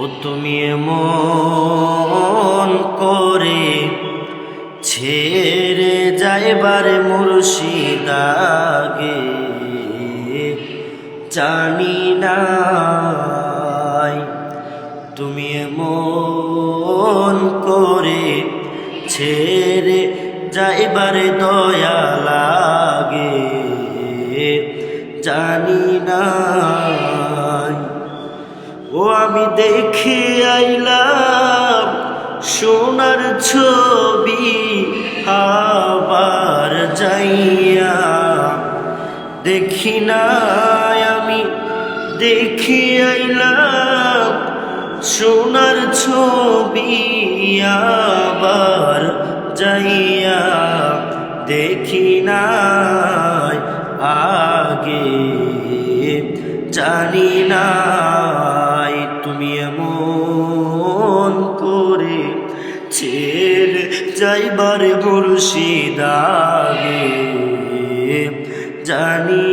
ও তুমি এমন করে ছেড়ে যাইবার মুর্শিদ আগে জানি নাই। তুমি এমন করে ছেড়ে যাইবার দয়া লাগে জানি নাই। ও আমি দেখে আইলাম সোনার ছবি, আবার যাইয়া দেখি নাই। আমি দেখে আইলাম সোনার ছবি, আবার যাইয়া দেখি নাই। আগে জানি নাই তুমি এমন করে ছেড়ে যাইবার মুর্শিদ আগে জানি